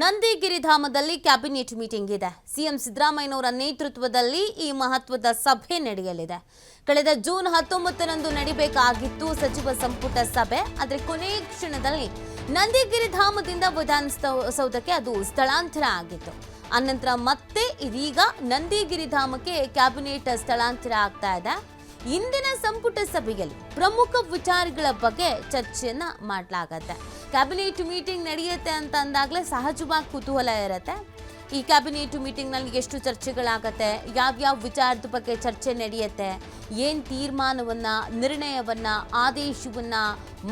ನಂದಿಗಿರಿಧಾಮದಲ್ಲಿ cabinet meeting ಇದೆ. CM ಸಿದ್ದರಾಮಯ್ಯನವರ ನೇತೃತ್ವದಲ್ಲಿ ಈ ಮಹತ್ವದ ಸಭೆ ನಡೆಯಲಿದೆ. ಕಳೆದ ಜೂನ್ 19ರಂದು ನಡೆಯಬೇಕಾಗಿತ್ತು ಸಚಿವ ಸಂಪುಟ ಸಭೆ. ಆದರೆ ಕೊನೆಯ ಕ್ಷಣದಲ್ಲಿ ನಂದಿಗಿರಿಧಾಮದಿಂದ ವಿಧಾನಸೌಧಕ್ಕೆ ಅದು ಸ್ಥಳಾಂತರ ಆಗಿತ್ತು. ಅನಂತರ ಮತ್ತೆ ಇದೀಗ ನಂದಿಗಿರಿಧಾಮಕ್ಕೆ ಕ್ಯಾಬಿನೆಟ್ ಸ್ಥಳಾಂತರ ಆಗ್ತಾ ಇದೆ. ಇಂದಿನ ಸಂಪುಟ ಸಭೆಯಲ್ಲಿ ಪ್ರಮುಖ ವಿಚಾರಗಳ ಬಗ್ಗೆ ಚರ್ಚೆಯನ್ನ ಮಾಡಲಾಗುತ್ತೆ. ಕ್ಯಾಬಿನೆಟ್ ಮೀಟಿಂಗ್ ನಡೆಯುತ್ತೆ ಅಂತ ಅಂದಾಗಲೇ ಸಹಜವಾಗಿ ಕುತೂಹಲ ಇರುತ್ತೆ. ಈ ಕ್ಯಾಬಿನೆಟ್ ಮೀಟಿಂಗ್ನಲ್ಲಿ ಎಷ್ಟು ಚರ್ಚೆಗಳಾಗತ್ತೆ, ಯಾವ್ಯಾವ ವಿಚಾರದ ಬಗ್ಗೆ ಚರ್ಚೆ ನಡೆಯುತ್ತೆ, ಏನು ತೀರ್ಮಾನವನ್ನು, ನಿರ್ಣಯವನ್ನು, ಆದೇಶವನ್ನು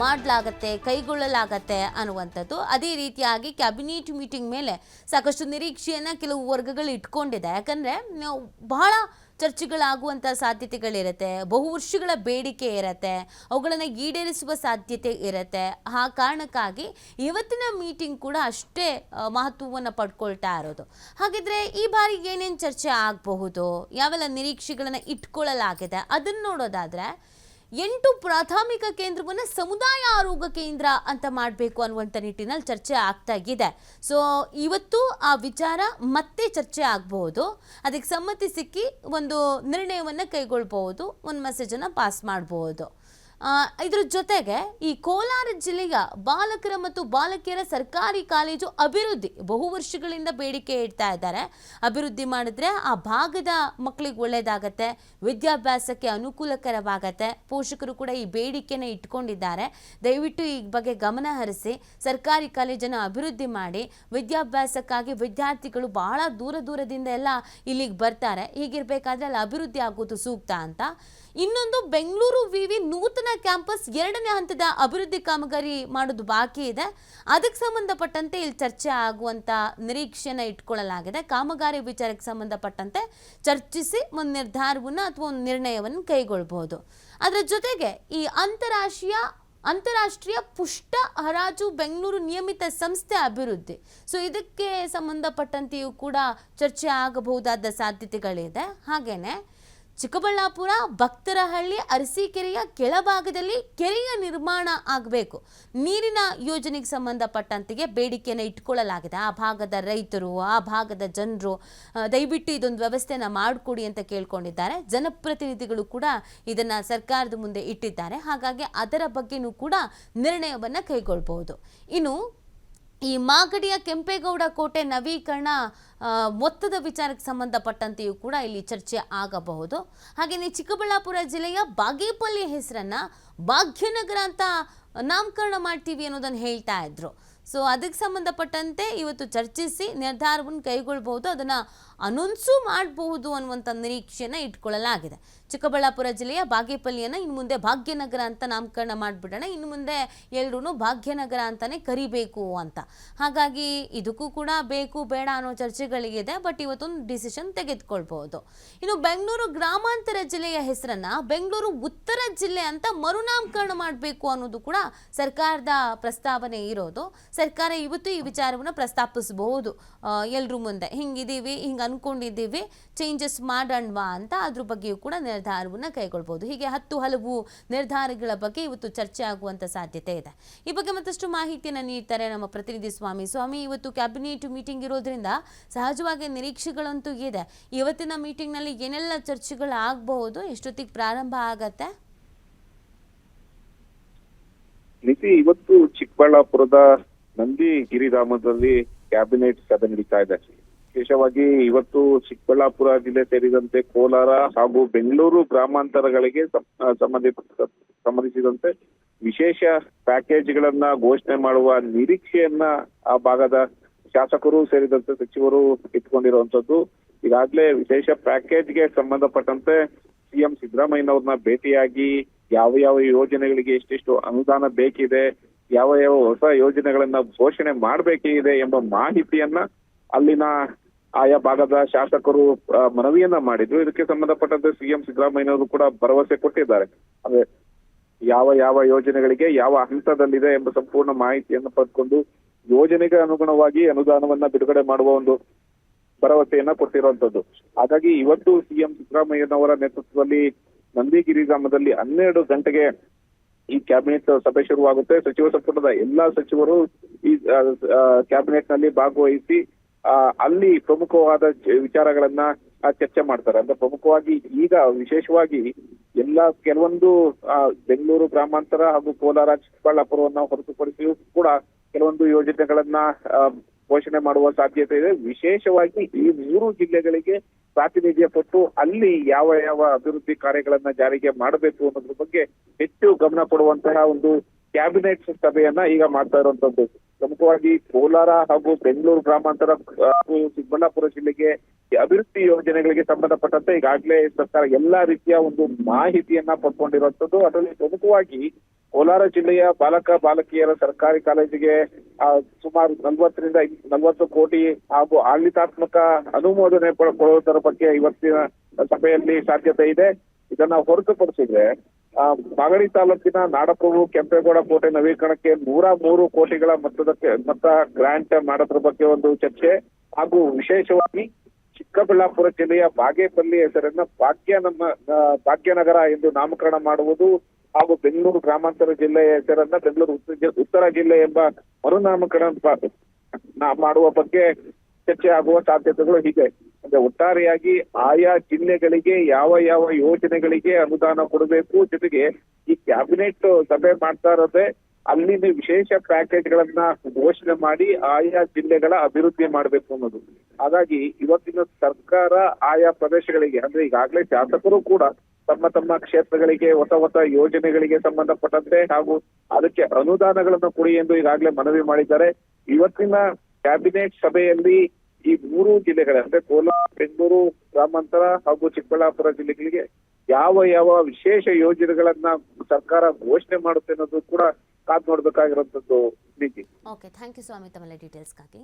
ಮಾಡಲಾಗತ್ತೆ, ಕೈಗೊಳ್ಳಲಾಗತ್ತೆ ಅನ್ನುವಂಥದ್ದು. ಅದೇ ರೀತಿಯಾಗಿ ಕ್ಯಾಬಿನೆಟ್ ಮೀಟಿಂಗ್ ಮೇಲೆ ಸಾಕಷ್ಟು ನಿರೀಕ್ಷೆಯನ್ನು ಕೆಲವು ವರ್ಗಗಳು ಇಟ್ಕೊಂಡಿದೆ. ಯಾಕಂದರೆ ಬಹಳ ಚರ್ಚೆಗಳಾಗುವಂಥ ಸಾಧ್ಯತೆಗಳಿರುತ್ತೆ, ಬಹು ವರ್ಷಗಳ ಬೇಡಿಕೆ ಇರುತ್ತೆ, ಅವುಗಳನ್ನು ಈಡೇರಿಸುವ ಸಾಧ್ಯತೆ ಇರುತ್ತೆ. ಆ ಕಾರಣಕ್ಕಾಗಿ ಇವತ್ತಿನ ಮೀಟಿಂಗ್ ಕೂಡ ಅಷ್ಟೇ ಮಹತ್ವವನ್ನು ಪಡ್ಕೊಳ್ತಾ ಇರೋದು. ಹಾಗಿದ್ರೆ ಈ ಬಾರಿ ಏನೇನು ಚರ್ಚೆ ಆಗಬಹುದು, ಯಾವೆಲ್ಲ ನಿರೀಕ್ಷೆಗಳನ್ನು ಇಟ್ಕೊಳ್ಳಲಾಗಿದೆ ಅದನ್ನು ನೋಡೋದಾದರೆ 8 ಪ್ರಾಥಮಿಕ ಕೇಂದ್ರವನ್ನು ಸಮುದಾಯ ಆರೋಗ್ಯ ಕೇಂದ್ರ ಅಂತ ಮಾಡಬೇಕು ಅನ್ನುವಂಥ ನಿಟ್ಟಿನಲ್ಲಿ ಚರ್ಚೆ ಆಗ್ತಾ ಇದೆ. ಸೊ ಇವತ್ತು ಆ ವಿಚಾರ ಮತ್ತೆ ಚರ್ಚೆ ಆಗಬಹುದು. ಅದಕ್ಕೆ ಸಮ್ಮತಿ ಸಿಕ್ಕಿ ಒಂದು ನಿರ್ಣಯವನ್ನು ಕೈಗೊಳ್ಬಹುದು, ಒಂದು ಮೆಸೇಜನ್ನು ಪಾಸ್ ಮಾಡಬಹುದು. ಇದರ ಜೊತೆಗೆ ಈ ಕೋಲಾರ ಜಿಲ್ಲೆಯ ಬಾಲಕರ ಮತ್ತು ಬಾಲಕಿಯರ ಸರ್ಕಾರಿ ಕಾಲೇಜು ಅಭಿವೃದ್ಧಿ ಬಹು ವರ್ಷಗಳಿಂದ ಬೇಡಿಕೆ ಇಡ್ತಾ ಇದ್ದಾರೆ. ಅಭಿವೃದ್ಧಿ ಮಾಡಿದ್ರೆ ಆ ಭಾಗದ ಮಕ್ಕಳಿಗೆ ಒಳ್ಳೆಯದಾಗತ್ತೆ, ವಿದ್ಯಾಭ್ಯಾಸಕ್ಕೆ ಅನುಕೂಲಕರವಾಗತ್ತೆ. ಪೋಷಕರು ಕೂಡ ಈ ಬೇಡಿಕೆನ ಇಟ್ಕೊಂಡಿದ್ದಾರೆ. ದಯವಿಟ್ಟು ಈ ಬಗ್ಗೆ ಗಮನ ಹರಿಸಿ ಸರ್ಕಾರಿ ಕಾಲೇಜನ್ನು ಅಭಿವೃದ್ಧಿ ಮಾಡಿ. ವಿದ್ಯಾಭ್ಯಾಸಕ್ಕಾಗಿ ವಿದ್ಯಾರ್ಥಿಗಳು ಬಹಳ ದೂರದಿಂದ ಎಲ್ಲ ಇಲ್ಲಿಗೆ ಬರ್ತಾರೆ. ಹೀಗಿರಬೇಕಾದ್ರೆ ಅಲ್ಲಿ ಅಭಿವೃದ್ಧಿ ಆಗೋದು ಸೂಕ್ತ ಅಂತ. ಇನ್ನೊಂದು, ಬೆಂಗಳೂರು ವಿವಿ ನೂತನ ಕ್ಯಾಂಪಸ್ 2ನೇ ಹಂತದ ಅಭಿವೃದ್ಧಿ ಕಾಮಗಾರಿ ಮಾಡೋದು ಬಾಕಿ ಇದೆ. ಅದಕ್ಕೆ ಸಂಬಂಧಪಟ್ಟಂತೆ ಇಲ್ಲಿ ಚರ್ಚೆ ಆಗುವಂಥ ನಿರೀಕ್ಷೆನ ಇಟ್ಕೊಳ್ಳಲಾಗಿದೆ. ಕಾಮಗಾರಿ ವಿಚಾರಕ್ಕೆ ಸಂಬಂಧಪಟ್ಟಂತೆ ಚರ್ಚಿಸಿ ಒಂದು ನಿರ್ಧಾರವನ್ನು ಅಥವಾ ಒಂದು ನಿರ್ಣಯವನ್ನು ಕೈಗೊಳ್ಳಬಹುದು. ಅದರ ಜೊತೆಗೆ ಈ ಅಂತಾರಾಷ್ಟ್ರೀಯ ಪುಷ್ಟ ಹರಾಜು ಬೆಂಗಳೂರು ನಿಯಮಿತ ಸಂಸ್ಥೆ ಅಭಿವೃದ್ಧಿ, ಸೊ ಇದಕ್ಕೆ ಸಂಬಂಧಪಟ್ಟಂತೆಯೂ ಕೂಡ ಚರ್ಚೆ ಆಗಬಹುದಾದ ಸಾಧ್ಯತೆಗಳಿದೆ. ಹಾಗೇನೆ ಚಿಕ್ಕಬಳ್ಳಾಪುರ ಭಕ್ತರಹಳ್ಳಿ ಅರಸೀಕೆರೆಯ ಕೆಳಭಾಗದಲ್ಲಿ ಕೆರೆಯ ನಿರ್ಮಾಣ ಆಗಬೇಕು. ನೀರಿನ ಯೋಜನೆಗೆ ಸಂಬಂಧಪಟ್ಟಂತೆಗೆ ಬೇಡಿಕೆಯನ್ನು ಇಟ್ಕೊಳ್ಳಲಾಗಿದೆ. ಆ ಭಾಗದ ರೈತರು, ಆ ಭಾಗದ ಜನರು ದಯವಿಟ್ಟು ಇದೊಂದು ವ್ಯವಸ್ಥೆನ ಮಾಡಿಕೊಡಿ ಅಂತ ಕೇಳ್ಕೊಂಡಿದ್ದಾರೆ. ಜನಪ್ರತಿನಿಧಿಗಳು ಕೂಡ ಇದನ್ನು ಸರ್ಕಾರದ ಮುಂದೆ ಇಟ್ಟಿದ್ದಾರೆ. ಹಾಗಾಗಿ ಅದರ ಬಗ್ಗೆನೂ ಕೂಡ ನಿರ್ಣಯವನ್ನು ಕೈಗೊಳ್ಳಬಹುದು. ಇನ್ನು ಈ ಮಾಗಡಿಯ ಕೆಂಪೇಗೌಡ ಕೋಟೆ ನವೀಕರಣ ಮೊತ್ತದ ವಿಚಾರಕ್ಕೆ ಸಂಬಂಧಪಟ್ಟಂತೆಯೂ ಕೂಡ ಇಲ್ಲಿ ಚರ್ಚೆ ಆಗಬಹುದು. ಹಾಗೆಯೇ ಚಿಕ್ಕಬಳ್ಳಾಪುರ ಜಿಲ್ಲೆಯ ಬಾಗೇಪಲ್ಲಿ ಹೆಸರನ್ನು ಭಾಗ್ಯನಗರ ಅಂತ ನಾಮಕರಣ ಮಾಡ್ತೀವಿ ಅನ್ನೋದನ್ನು ಹೇಳ್ತಾ ಇದ್ರು. ಸೊ ಅದಕ್ಕೆ ಸಂಬಂಧಪಟ್ಟಂತೆ ಇವತ್ತು ಚರ್ಚಿಸಿ ನಿರ್ಧಾರವನ್ನು ಕೈಗೊಳ್ಳಬಹುದು, ಅದನ್ನು ಅನೌನ್ಸು ಮಾಡಬಹುದು ಅನ್ನುವಂಥ ನಿರೀಕ್ಷೆಯನ್ನು ಇಟ್ಕೊಳ್ಳಲಾಗಿದೆ. ಚಿಕ್ಕಬಳ್ಳಾಪುರ ಜಿಲ್ಲೆಯ ಬಾಗೇಪಲ್ಲಿಯನ್ನು ಇನ್ನು ಮುಂದೆ ಭಾಗ್ಯನಗರ ಅಂತ ನಾಮಕರಣ ಮಾಡಿಬಿಡೋಣ, ಇನ್ನು ಮುಂದೆ ಎಲ್ಲರೂ ಭಾಗ್ಯನಗರ ಅಂತಲೇ ಕರಿಬೇಕು ಅಂತ. ಹಾಗಾಗಿ ಇದಕ್ಕೂ ಕೂಡ ಬೇಕು ಬೇಡ ಅನ್ನೋ ಚರ್ಚೆಗಳಿಗಿದೆ. ಬಟ್ ಇವತ್ತೊಂದು ಡಿಸಿಷನ್ ತೆಗೆದುಕೊಳ್ಬಹುದು. ಇನ್ನು ಬೆಂಗಳೂರು ಗ್ರಾಮಾಂತರ ಜಿಲ್ಲೆಯ ಹೆಸರನ್ನು ಬೆಂಗಳೂರು ಉತ್ತರ ಜಿಲ್ಲೆ ಅಂತ ಮರುನಾಮಕರಣ ಮಾಡಬೇಕು ಅನ್ನೋದು ಕೂಡ ಸರ್ಕಾರದ ಪ್ರಸ್ತಾವನೆ ಇರೋದು. ಸರ್ಕಾರ ಇವತ್ತು ಈ ವಿಚಾರವನ್ನು ಪ್ರಸ್ತಾಪಿಸಬಹುದು ಎಲ್ಲರೂ ಮುಂದೆ. ಹಿಂಗಿದ್ದೀವಿ, ಹಿಂಗೆ ಅನ್ಕೊಂಡಿದ್ದೀವಿ, ಚೇಂಜಸ್ ಮಾಡೋಣವಾ ಅಂತ ಅದ್ರ ಬಗ್ಗೆಯೂ ಕೂಡ ನಿರ್ಧಾರವನ್ನು ಕೈಗೊಳ್ಬಹುದು. ಹೀಗೆ ಹಲವು ನಿರ್ಧಾರಗಳ ಬಗ್ಗೆ ಇವತ್ತು ಚರ್ಚೆ ಆಗುವಂಥ ಸಾಧ್ಯತೆ ಇದೆ. ಈ ಬಗ್ಗೆ ಮತ್ತಷ್ಟು ಮಾಹಿತಿಯನ್ನು ನೀಡ್ತಾರೆ ನಮ್ಮ ಪ್ರತಿನಿಧಿ ಸ್ವಾಮಿ. ಇವತ್ತು ಕ್ಯಾಬಿನೆಟ್ ಮೀಟಿಂಗ್ ಇರೋದ್ರಿಂದ ಸಹಜವಾಗಿ ನಿರೀಕ್ಷೆಗಳಂತೂ ಇದೆ. ಇವತ್ತಿನ ಮೀಟಿಂಗ್ನಲ್ಲಿ ಏನೆಲ್ಲ ಚರ್ಚೆಗಳು ಆಗಬಹುದು, ಎಷ್ಟೊತ್ತಿಗೆ ಪ್ರಾರಂಭ ಆಗತ್ತೆ? ಇವತ್ತು ಚಿಕ್ಕಬಳ್ಳಾಪುರದ ನಂದಿಗಿರಿಧಾಮದಲ್ಲಿ ಕ್ಯಾಬಿನೆಟ್ ಸಭೆ ನಡೀತಾ ಇದೆ. ವಿಶೇಷವಾಗಿ ಇವತ್ತು ಚಿಕ್ಕಬಳ್ಳಾಪುರ ಜಿಲ್ಲೆ ಸೇರಿದಂತೆ ಕೋಲಾರ ಹಾಗೂ ಬೆಂಗಳೂರು ಗ್ರಾಮಾಂತರಗಳಿಗೆ ಸಂಬಂಧಿಸಿದಂತೆ ವಿಶೇಷ ಪ್ಯಾಕೇಜ್ಗಳನ್ನ ಘೋಷಣೆ ಮಾಡುವ ನಿರೀಕ್ಷೆಯನ್ನ ಆ ಭಾಗದ ಶಾಸಕರು ಸೇರಿದಂತೆ ಸಚಿವರು ಇಟ್ಕೊಂಡಿರುವಂತದ್ದು. ಈಗಾಗಲೇ ವಿಶೇಷ ಪ್ಯಾಕೇಜ್ಗೆ ಸಂಬಂಧಪಟ್ಟಂತೆ ಸಿಎಂ ಸಿದ್ದರಾಮಯ್ಯನವ್ರನ್ನ ಭೇಟಿಯಾಗಿ ಯಾವ ಯೋಜನೆಗಳಿಗೆ ಎಷ್ಟೆಷ್ಟು ಅನುದಾನ ಬೇಕಿದೆ, ಯಾವ ಹೊಸ ಯೋಜನೆಗಳನ್ನ ಘೋಷಣೆ ಮಾಡಬೇಕಿದೆ ಎಂಬ ಮಾಹಿತಿಯನ್ನ ಅಲ್ಲಿನ ಆಯಾ ಭಾಗದ ಶಾಸಕರು ಮನವಿಯನ್ನ ಮಾಡಿದ್ರು. ಇದಕ್ಕೆ ಸಂಬಂಧಪಟ್ಟಂತೆ ಸಿಎಂ ಸಿದ್ದರಾಮಯ್ಯನವರು ಕೂಡ ಭರವಸೆ ಕೊಟ್ಟಿದ್ದಾರೆ. ಅಂದ್ರೆ ಯಾವ ಯೋಜನೆಗಳಿಗೆ ಯಾವ ಹಂತದಲ್ಲಿದೆ ಎಂಬ ಸಂಪೂರ್ಣ ಮಾಹಿತಿಯನ್ನು ಪಡೆದುಕೊಂಡು ಯೋಜನೆಗೆ ಅನುಗುಣವಾಗಿ ಅನುದಾನವನ್ನ ಬಿಡುಗಡೆ ಮಾಡುವ ಒಂದು ಭರವಸೆಯನ್ನ ಕೊಟ್ಟಿರುವಂತದ್ದು. ಹಾಗಾಗಿ ಇವತ್ತು ಸಿಎಂ ಸಿದ್ದರಾಮಯ್ಯನವರ ನೇತೃತ್ವದಲ್ಲಿ ನಂದಿಗಿರಿಧಾಮದಲ್ಲಿ 12 ಗಂಟೆಗೆ ಈ ಕ್ಯಾಬಿನೆಟ್ ಸಭೆ ಶುರುವಾಗುತ್ತೆ. ಸಚಿವ ಸಂಪುಟದ ಎಲ್ಲಾ ಸಚಿವರು ಈ ಕ್ಯಾಬಿನೆಟ್ ನಲ್ಲಿ ಭಾಗವಹಿಸಿ ಅಲ್ಲಿ ಪ್ರಮುಖವಾದ ವಿಚಾರಗಳನ್ನ ಚರ್ಚೆ ಮಾಡ್ತಾರೆ. ಅಂದ್ರೆ ಪ್ರಮುಖವಾಗಿ ಈಗ ವಿಶೇಷವಾಗಿ ಕೆಲವೊಂದು ಬೆಂಗಳೂರು ಗ್ರಾಮಾಂತರ ಹಾಗೂ ಕೋಲಾರ ಚಿಕ್ಕಬಳ್ಳಾಪುರವನ್ನ ಹೊರತುಪಡಿಸಿಯೂ ಕೂಡ ಕೆಲವೊಂದು ಯೋಜನೆಗಳನ್ನ ಘೋಷಣೆ ಮಾಡುವ ಸಾಧ್ಯತೆ ಇದೆ. ವಿಶೇಷವಾಗಿ ಈ 3 ಜಿಲ್ಲೆಗಳಿಗೆ ಪ್ರಾತಿನಿಧ್ಯ ಕೊಟ್ಟು ಅಲ್ಲಿ ಯಾವ ಯಾವ ಅಭಿವೃದ್ಧಿ ಕಾರ್ಯಗಳನ್ನ ಜಾರಿಗೆ ಮಾಡಬೇಕು ಅನ್ನೋದ್ರ ಬಗ್ಗೆ ಹೆಚ್ಚು ಗಮನ ಕೊಡುವಂತಹ ಒಂದು ಕ್ಯಾಬಿನೆಟ್ ಸಭೆಯನ್ನ ಈಗ ಮಾಡ್ತಾ ಇರುವಂತದ್ದು. ಪ್ರಮುಖವಾಗಿ ಕೋಲಾರ ಹಾಗೂ ಬೆಂಗಳೂರು ಗ್ರಾಮಾಂತರ ಹಾಗೂ ಚಿಕ್ಕಬಳ್ಳಾಪುರ ಜಿಲ್ಲೆಗೆ ಅಭಿವೃದ್ಧಿ ಯೋಜನೆಗಳಿಗೆ ಸಂಬಂಧಪಟ್ಟಂತೆ ಈಗಾಗಲೇ ಸರ್ಕಾರ ಎಲ್ಲಾ ರೀತಿಯ ಒಂದು ಮಾಹಿತಿಯನ್ನ ಪಡ್ಕೊಂಡಿರುವಂತದ್ದು. ಅದರಲ್ಲಿ ಪ್ರಮುಖವಾಗಿ ಕೋಲಾರ ಜಿಲ್ಲೆಯ ಬಾಲಕ ಬಾಲಕಿಯರ ಸರ್ಕಾರಿ ಕಾಲೇಜಿಗೆ ಸುಮಾರು 40 ಕೋಟಿ ಹಾಗೂ ಆಡಳಿತಾತ್ಮಕ ಅನುಮೋದನೆ ಕೊಡುವುದರ ಬಗ್ಗೆ ಇವತ್ತಿನ ಸಭೆಯಲ್ಲಿ ಸಾಧ್ಯತೆ ಇದೆ. ಇದನ್ನ ಹೊರತುಪಡಿಸಿದ್ರೆ ಮಾಗಡಿ ತಾಲೂಕಿನ ನಾಡಪ್ರಭು ಕೆಂಪೇಗೌಡ ಕೋಟೆ ನವೀಕರಣಕ್ಕೆ 103 ಕೋಟಿಗಳ ಮೊತ್ತ ಗ್ರಾಂಟ್ ಮಾಡೋದ್ರ ಬಗ್ಗೆ ಒಂದು ಚರ್ಚೆ ಹಾಗೂ ವಿಶೇಷವಾಗಿ ಚಿಕ್ಕಬಳ್ಳಾಪುರ ಜಿಲ್ಲೆಯ ಬಾಗೇಪಲ್ಲಿ ಹೆಸರನ್ನ ಭಾಗ್ಯನಗರ ಎಂದು ನಾಮಕರಣ ಮಾಡುವುದು ಹಾಗೂ ಬೆಂಗಳೂರು ಗ್ರಾಮಾಂತರ ಜಿಲ್ಲೆಯ ಹೆಸರನ್ನ ಬೆಂಗಳೂರು ಉತ್ತರ ಜಿಲ್ಲೆ ಎಂಬ ಮರುನಾಮಕರಣ ಮಾಡುವ ಬಗ್ಗೆ ಚರ್ಚೆ ಆಗುವ ಸಾಧ್ಯತೆಗಳು ಹೀಗೆ. ಅಂದ್ರೆ ಒಟ್ಟಾರೆಯಾಗಿ ಆಯಾ ಜಿಲ್ಲೆಗಳಿಗೆ ಯಾವ ಯಾವ ಯೋಜನೆಗಳಿಗೆ ಅನುದಾನ ಕೊಡಬೇಕು, ಜೊತೆಗೆ ಈ ಕ್ಯಾಬಿನೆಟ್ ಸಭೆ ಮಾಡ್ತಾ ಇರೋದೇ ಅಲ್ಲಿನ ವಿಶೇಷ ಪ್ಯಾಕೇಜ್ ಗಳನ್ನ ಘೋಷಣೆ ಮಾಡಿ ಆಯಾ ಜಿಲ್ಲೆಗಳ ಅಭಿವೃದ್ಧಿ ಮಾಡಬೇಕು ಅನ್ನೋದು. ಹಾಗಾಗಿ ಇವತ್ತಿನ ಸರ್ಕಾರ ಆಯಾ ಪ್ರದೇಶಗಳಿಗೆ ಅಂದ್ರೆ ಈಗಾಗಲೇ ಶಾಸಕರು ಕೂಡ ತಮ್ಮ ಕ್ಷೇತ್ರಗಳಿಗೆ ಹೊಸ ಯೋಜನೆಗಳಿಗೆ ಸಂಬಂಧಪಟ್ಟಂತೆ ಹಾಗೂ ಅದಕ್ಕೆ ಅನುದಾನಗಳನ್ನು ಕೊಡಿ ಎಂದು ಈಗಾಗಲೇ ಮನವಿ ಮಾಡಿದ್ದಾರೆ. ಇವತ್ತಿನ ಕ್ಯಾಬಿನೆಟ್ ಸಭೆಯಲ್ಲಿ ಈ 3 ಜಿಲ್ಲೆಗಳ ಅಂದ್ರೆ ಕೋಲಾರ, ಬೆಂಗಳೂರು ಗ್ರಾಮಾಂತರ ಹಾಗೂ ಚಿಕ್ಕಬಳ್ಳಾಪುರ ಜಿಲ್ಲೆಗಳಿಗೆ ಯಾವ ಯಾವ ವಿಶೇಷ ಯೋಜನೆಗಳನ್ನ ಸರ್ಕಾರ ಘೋಷಣೆ ಮಾಡುತ್ತೆ ಅನ್ನೋದು ಕೂಡ ಕಾದ್ ನೋಡ್ಬೇಕಾಗಿರುವಂತದ್ದು. ಓಕೆ, ಥ್ಯಾಂಕ್ ಯು ಸ್ವಾಮಿ ತಮ್ಮೆಲ್ಲ ಡೀಟೇಲ್ಸ್ಗಾಗಿ.